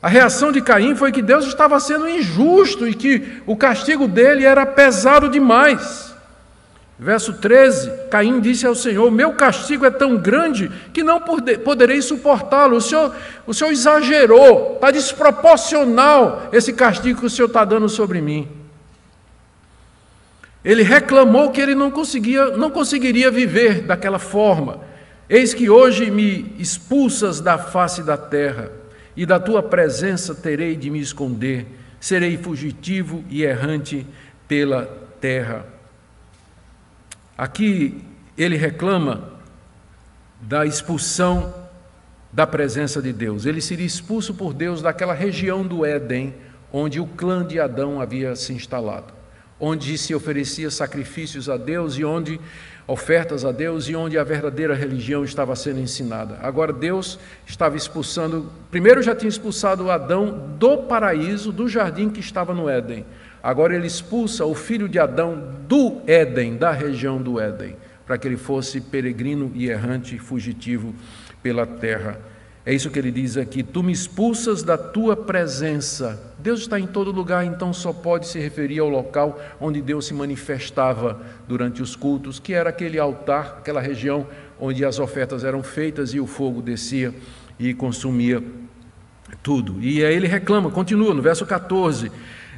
A reação de Caim foi que Deus estava sendo injusto e que o castigo dele era pesado demais. Verso 13, Caim disse ao Senhor: meu castigo é tão grande que não poderei suportá-lo. O Senhor exagerou, está desproporcional esse castigo que o Senhor está dando sobre mim. Ele reclamou que ele não conseguiria viver daquela forma. Eis que hoje me expulsas da face da terra, e da tua presença terei de me esconder, serei fugitivo e errante pela terra. Aqui ele reclama da expulsão da presença de Deus. Ele seria expulso por Deus daquela região do Éden, onde o clã de Adão havia se instalado, onde se oferecia sacrifícios a Deus e onde ofertas a Deus e onde a verdadeira religião estava sendo ensinada. Agora Deus estava expulsando, primeiro já tinha expulsado Adão do paraíso, do jardim que estava no Éden. Agora ele expulsa o filho de Adão do Éden, da região do Éden, para que ele fosse peregrino e errante, fugitivo pela terra. É isso que ele diz aqui: tu me expulsas da tua presença. Deus está em todo lugar, então só pode se referir ao local onde Deus se manifestava durante os cultos, que era aquele altar, aquela região onde as ofertas eram feitas e o fogo descia e consumia tudo. E aí ele reclama, continua no verso 14,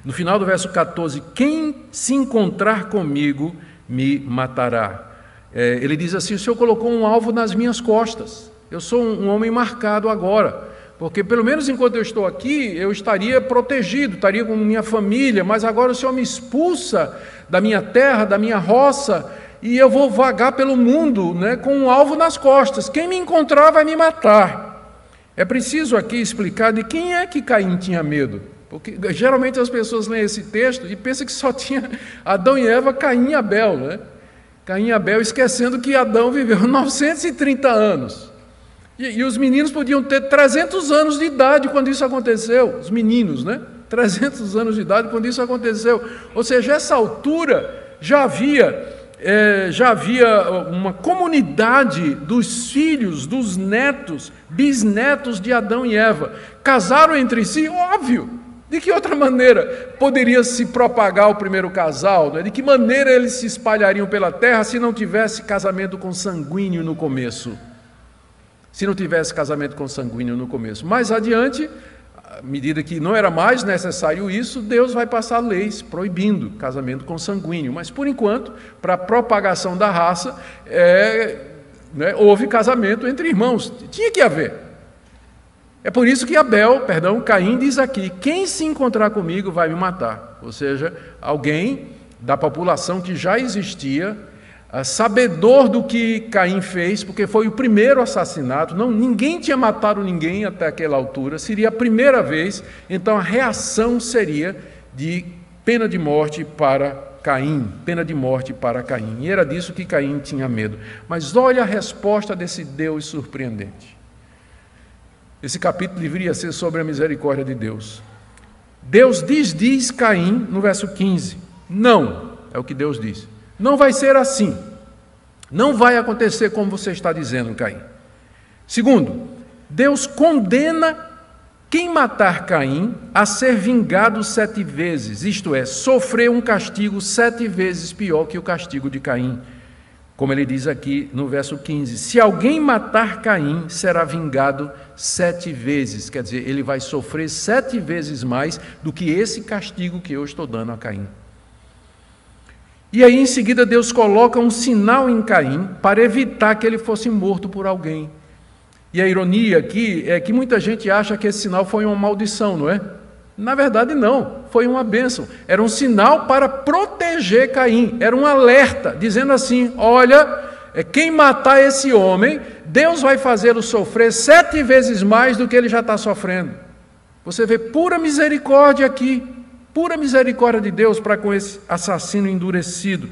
no final do verso 14: quem se encontrar comigo me matará. Ele diz assim: o Senhor colocou um alvo nas minhas costas. Eu sou um homem marcado agora, porque pelo menos enquanto eu estou aqui, eu estaria protegido, estaria com minha família, mas agora o Senhor me expulsa da minha terra, da minha roça, e eu vou vagar pelo mundo, né, com um alvo nas costas. Quem me encontrar vai me matar. É preciso aqui explicar de quem é que Caim tinha medo, porque geralmente as pessoas leem esse texto e pensam que só tinha Adão e Eva, Caim e Abel, né? Caim e Abel, esquecendo que Adão viveu 930 anos. E os meninos podiam ter 300 anos de idade quando isso aconteceu. Os meninos, né? 300 anos de idade quando isso aconteceu. Ou seja, essa altura já havia uma comunidade dos filhos, dos netos, bisnetos de Adão e Eva. Casaram entre si, óbvio. De que outra maneira poderia se propagar o primeiro casal? Né? De que maneira eles se espalhariam pela terra se não tivesse casamento consanguíneo no começo? Se não tivesse casamento consanguíneo no começo. Mais adiante, à medida que não era mais necessário isso, Deus vai passar leis proibindo casamento consanguíneo. Mas, por enquanto, para a propagação da raça, houve casamento entre irmãos. Tinha que haver. É por isso que Caim diz aqui: quem se encontrar comigo vai me matar. Ou seja, alguém da população que já existia, sabedor do que Caim fez, porque foi o primeiro assassinato, ninguém tinha matado ninguém até aquela altura, seria a primeira vez, então a reação seria de pena de morte para Caim, pena de morte para Caim, e era disso que Caim tinha medo. Mas olha a resposta desse Deus surpreendente. Esse capítulo deveria ser sobre a misericórdia de Deus. Deus diz Caim, no verso 15, não, é o que Deus diz. Não vai ser assim. Não vai acontecer como você está dizendo, Caim. Segundo, Deus condena quem matar Caim a ser vingado 7 vezes, isto é, sofrer um castigo 7 vezes pior que o castigo de Caim. Como ele diz aqui no verso 15, se alguém matar Caim, será vingado 7 vezes. Quer dizer, ele vai sofrer 7 vezes mais do que esse castigo que eu estou dando a Caim. E aí, em seguida, Deus coloca um sinal em Caim para evitar que ele fosse morto por alguém. E a ironia aqui é que muita gente acha que esse sinal foi uma maldição, não é? Na verdade, não. Foi uma bênção. Era um sinal para proteger Caim. Era um alerta, dizendo assim: olha, quem matar esse homem, Deus vai fazê-lo sofrer 7 vezes mais do que ele já está sofrendo. Você vê pura misericórdia aqui. Pura misericórdia de Deus para com esse assassino endurecido.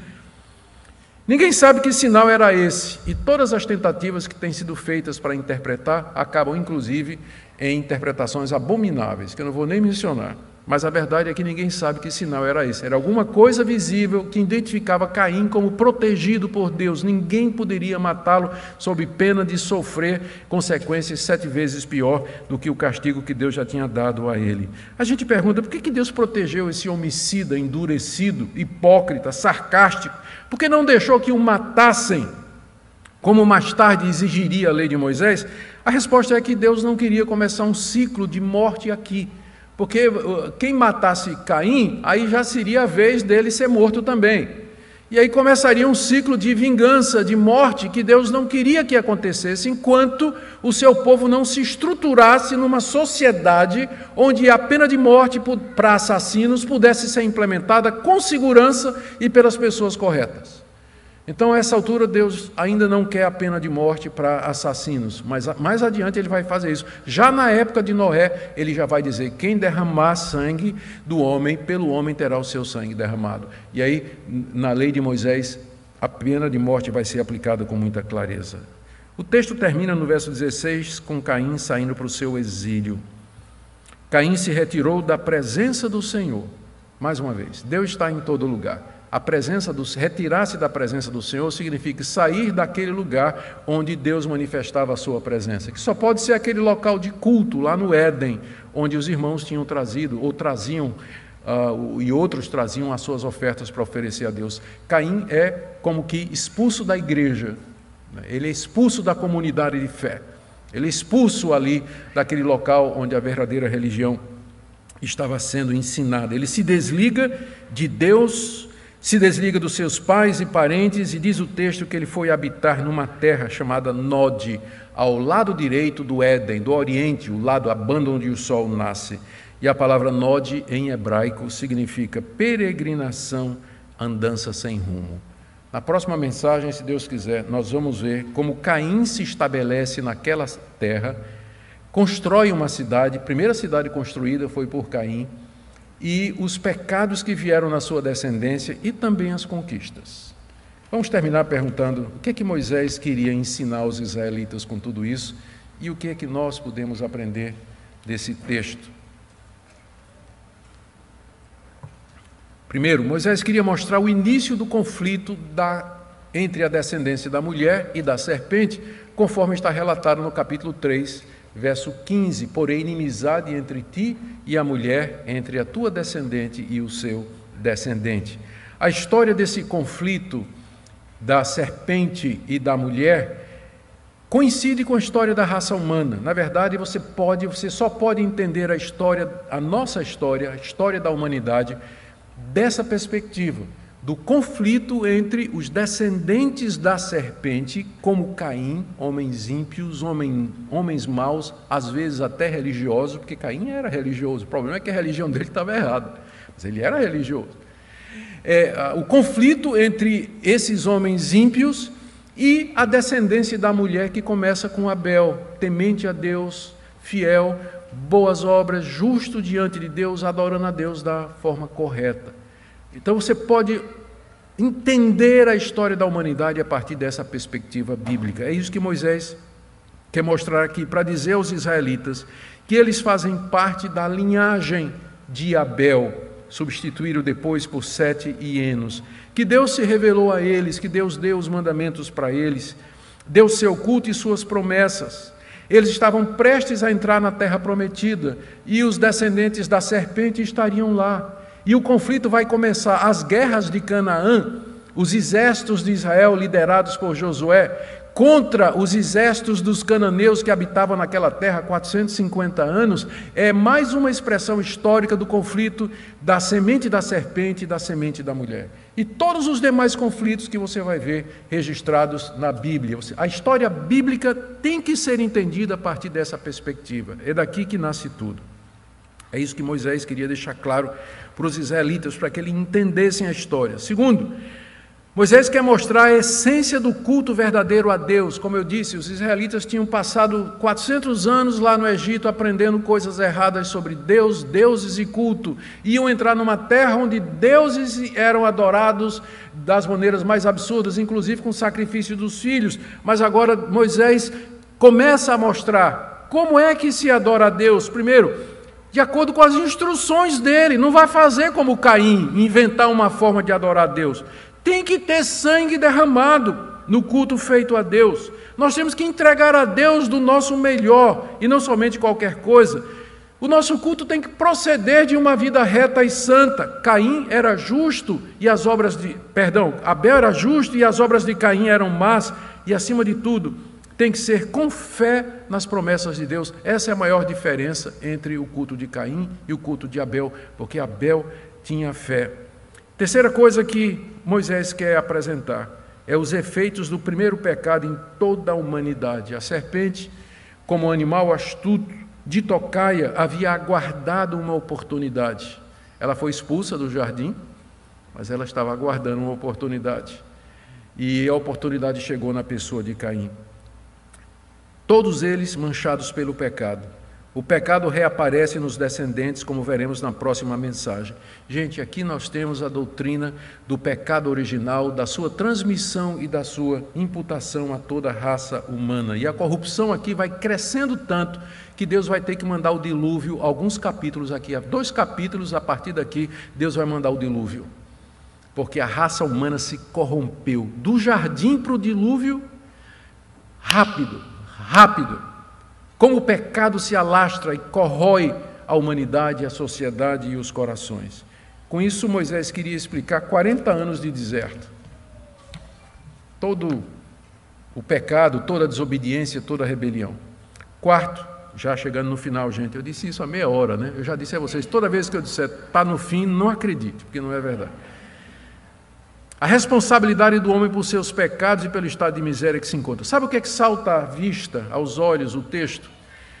Ninguém sabe que sinal era esse, e todas as tentativas que têm sido feitas para interpretar acabam, inclusive, em interpretações abomináveis, que eu não vou nem mencionar. Mas a verdade é que ninguém sabe que sinal era esse. Era alguma coisa visível que identificava Caim como protegido por Deus. Ninguém poderia matá-lo sob pena de sofrer consequências 7 vezes pior do que o castigo que Deus já tinha dado a ele. A gente pergunta, por que Deus protegeu esse homicida endurecido, hipócrita, sarcástico? Por que não deixou que o matassem, como mais tarde exigiria a lei de Moisés? A resposta é que Deus não queria começar um ciclo de morte aqui. Porque quem matasse Caim, aí já seria a vez dele ser morto também. E aí começaria um ciclo de vingança, de morte, que Deus não queria que acontecesse, enquanto o seu povo não se estruturasse numa sociedade onde a pena de morte para assassinos pudesse ser implementada com segurança e pelas pessoas corretas. Então, a essa altura, Deus ainda não quer a pena de morte para assassinos, mas mais adiante ele vai fazer isso. Já na época de Noé, ele já vai dizer: quem derramar sangue do homem, pelo homem terá o seu sangue derramado. E aí, na lei de Moisés, a pena de morte vai ser aplicada com muita clareza. O texto termina no verso 16 com Caim saindo para o seu exílio. Caim se retirou da presença do Senhor. Mais uma vez, Deus está em todo lugar. Retirar-se da presença do Senhor significa sair daquele lugar onde Deus manifestava a sua presença, que só pode ser aquele local de culto lá no Éden, onde os irmãos tinham trazido, ou traziam, e outros traziam as suas ofertas para oferecer a Deus. Caim é como que expulso da igreja, ele é expulso da comunidade de fé, ele é expulso ali daquele local onde a verdadeira religião estava sendo ensinada. Ele se desliga de Deus, se desliga dos seus pais e parentes, e diz o texto que ele foi habitar numa terra chamada Nod, ao lado direito do Éden, do Oriente, o lado, a banda onde o sol nasce. E a palavra Nod em hebraico significa peregrinação, andança sem rumo. Na próxima mensagem, se Deus quiser, nós vamos ver como Caim se estabelece naquela terra, constrói uma cidade, a primeira cidade construída foi por Caim, e os pecados que vieram na sua descendência e também as conquistas. Vamos terminar perguntando o que é que Moisés queria ensinar aos israelitas com tudo isso e o que é que nós podemos aprender desse texto. Primeiro, Moisés queria mostrar o início do conflito entre a descendência da mulher e da serpente, conforme está relatado no capítulo 3, verso 15, porém inimizade entre ti e a mulher, entre a tua descendente e o seu descendente. A história desse conflito da serpente e da mulher coincide com a história da raça humana. Na verdade, você só pode entender a nossa história, a história da humanidade, dessa perspectiva, do conflito entre os descendentes da serpente, como Caim, homens ímpios, homens maus, às vezes até religiosos, porque Caim era religioso. O problema é que a religião dele estava errada, mas ele era religioso. O conflito entre esses homens ímpios e a descendência da mulher, que começa com Abel, temente a Deus, fiel, boas obras, justo diante de Deus, adorando a Deus da forma correta. Então você pode entender a história da humanidade a partir dessa perspectiva bíblica. É isso que Moisés quer mostrar aqui, para dizer aos israelitas que eles fazem parte da linhagem de Abel, substituído depois por Sete e Enos, que Deus se revelou a eles, que Deus deu os mandamentos para eles, deu seu culto e suas promessas. Eles estavam prestes a entrar na terra prometida e os descendentes da serpente estariam lá. E o conflito vai começar. As guerras de Canaã, os exércitos de Israel liderados por Josué, contra os exércitos dos cananeus que habitavam naquela terra há 450 anos, é mais uma expressão histórica do conflito da semente da serpente e da semente da mulher. E todos os demais conflitos que você vai ver registrados na Bíblia. A história bíblica tem que ser entendida a partir dessa perspectiva. É daqui que nasce tudo. É isso que Moisés queria deixar claro para os israelitas, para que eles entendessem a história. Segundo, Moisés quer mostrar a essência do culto verdadeiro a Deus. Como eu disse, os israelitas tinham passado 400 anos lá no Egito aprendendo coisas erradas sobre Deus, deuses e culto. Iam entrar numa terra onde deuses eram adorados das maneiras mais absurdas, inclusive com o sacrifício dos filhos. Mas agora Moisés começa a mostrar como é que se adora a Deus. Primeiro, de acordo com as instruções dele, não vai fazer como Caim, inventar uma forma de adorar a Deus. Tem que ter sangue derramado no culto feito a Deus. Nós temos que entregar a Deus do nosso melhor e não somente qualquer coisa. O nosso culto tem que proceder de uma vida reta e santa. Abel era justo e as obras de Caim eram más, e acima de tudo, tem que ser com fé nas promessas de Deus. Essa é a maior diferença entre o culto de Caim e o culto de Abel, porque Abel tinha fé. Terceira coisa que Moisés quer apresentar é os efeitos do primeiro pecado em toda a humanidade. A serpente, como animal astuto, de tocaia, havia aguardado uma oportunidade. Ela foi expulsa do jardim, mas ela estava aguardando uma oportunidade. e a oportunidade chegou na pessoa de Caim. Todos eles manchados pelo pecado. O pecado reaparece nos descendentes, como veremos na próxima mensagem. Gente, aqui nós temos a doutrina do pecado original, da sua transmissão e da sua imputação a toda a raça humana. E a corrupção aqui vai crescendo tanto que Deus vai ter que mandar o dilúvio, alguns capítulos aqui, 2 capítulos, a partir daqui, Deus vai mandar o dilúvio. Porque a raça humana se corrompeu. Do jardim para o dilúvio, rápido. Como o pecado se alastra e corrói a humanidade, a sociedade e os corações. Com isso, Moisés queria explicar 40 anos de deserto. Todo o pecado, toda a desobediência, toda a rebelião. Quarto, já chegando no final, gente, eu disse isso há meia hora, né? Eu já disse a vocês, toda vez que eu disser está no fim, não acredite, porque não é verdade. A responsabilidade do homem por seus pecados e pelo estado de miséria que se encontra. Sabe o que é que salta à vista, aos olhos, o texto?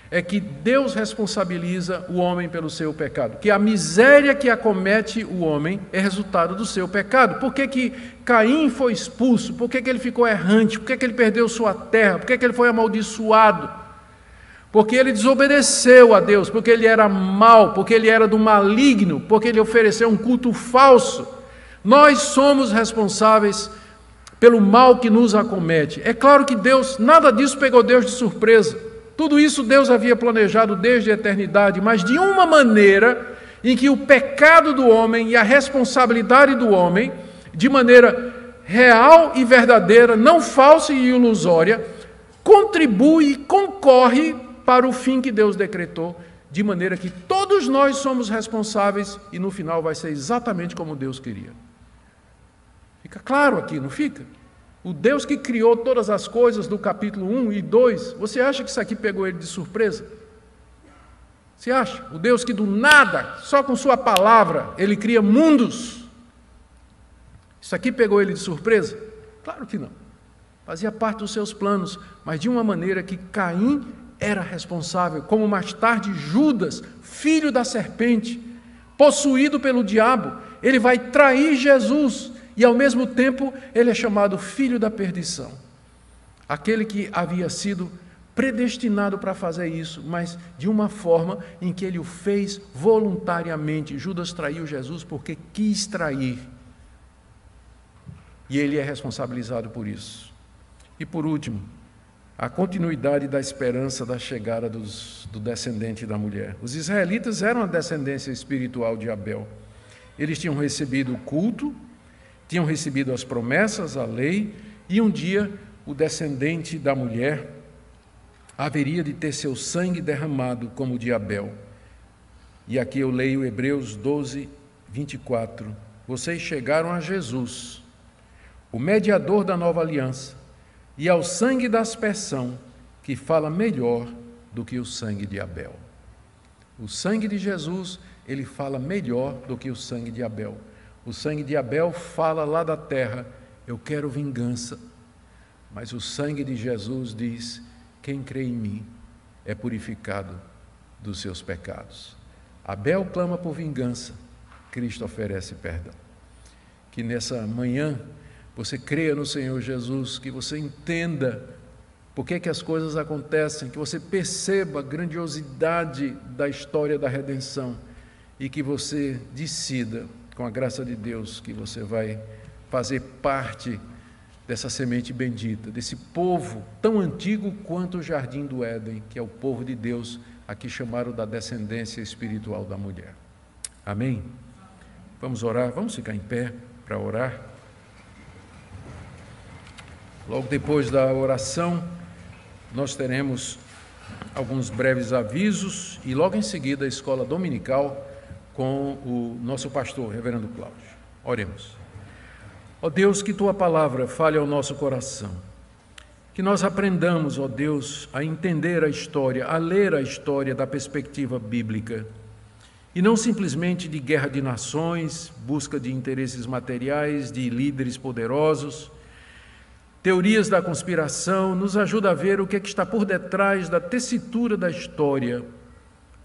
É que Deus responsabiliza o homem pelo seu pecado. Que a miséria que acomete o homem é resultado do seu pecado. Por que que Caim foi expulso? Por que que ele ficou errante? Por que que ele perdeu sua terra? Por que que ele foi amaldiçoado? Porque ele desobedeceu a Deus, porque ele era mau, porque ele era do maligno, porque ele ofereceu um culto falso. Nós somos responsáveis pelo mal que nos acomete. É claro que Deus, nada disso pegou Deus de surpresa. Tudo isso Deus havia planejado desde a eternidade, mas de uma maneira em que o pecado do homem e a responsabilidade do homem, de maneira real e verdadeira, não falsa e ilusória, contribui e concorre para o fim que Deus decretou, de maneira que todos nós somos responsáveis e no final vai ser exatamente como Deus queria. Fica claro aqui, não fica? O Deus que criou todas as coisas do capítulo 1 e 2, você acha que isso aqui pegou ele de surpresa? Você acha? O Deus que do nada, só com sua palavra, ele cria mundos. Isso aqui pegou ele de surpresa? Claro que não. Fazia parte dos seus planos, mas de uma maneira que Caim era responsável, como mais tarde Judas, filho da serpente, possuído pelo diabo, ele vai trair Jesus e ao mesmo tempo ele é chamado filho da perdição. Aquele que havia sido predestinado para fazer isso, mas de uma forma em que ele o fez voluntariamente. Judas traiu Jesus porque quis trair. E ele é responsabilizado por isso. E por último, a continuidade da esperança da chegada do descendente da mulher. Os israelitas eram a descendência espiritual de Abel. Eles tinham recebido o culto, tinham recebido as promessas, a lei, e um dia o descendente da mulher haveria de ter seu sangue derramado como o de Abel. E aqui eu leio Hebreus 12, 24. Vocês chegaram a Jesus, o mediador da nova aliança, e ao sangue da aspersão, que fala melhor do que o sangue de Abel. O sangue de Jesus, ele fala melhor do que o sangue de Abel. O sangue de Abel fala lá da terra, eu quero vingança. Mas o sangue de Jesus diz, quem crê em mim é purificado dos seus pecados. Abel clama por vingança, Cristo oferece perdão. Que nessa manhã você creia no Senhor Jesus, que você entenda por que as coisas acontecem, que você perceba a grandiosidade da história da redenção e que você decida, com a graça de Deus, que você vai fazer parte dessa semente bendita, desse povo tão antigo quanto o jardim do Éden, que é o povo de Deus, aqui chamaram da descendência espiritual da mulher. Amém? Vamos orar, vamos ficar em pé para orar. Logo depois da oração, nós teremos alguns breves avisos e logo em seguida a escola dominical com o nosso pastor, reverendo Cláudio. Oremos. Ó Deus, que Tua palavra fale ao nosso coração, que nós aprendamos, ó Deus, a entender a história, a ler a história da perspectiva bíblica, e não simplesmente de guerra de nações, busca de interesses materiais, de líderes poderosos, teorias da conspiração. Nos ajuda a ver o que é que está por detrás da tessitura da história,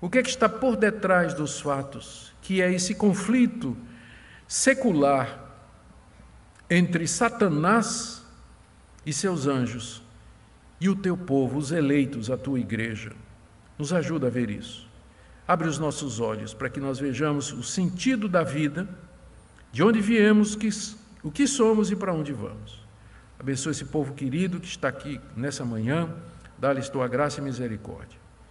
o que é que está por detrás dos fatos, que é esse conflito secular, entre Satanás e seus anjos e o teu povo, os eleitos, a tua igreja. Nos ajuda a ver isso. Abre os nossos olhos para que nós vejamos o sentido da vida, de onde viemos, o que somos e para onde vamos. Abençoa esse povo querido que está aqui nessa manhã, dá-lhes tua graça e misericórdia.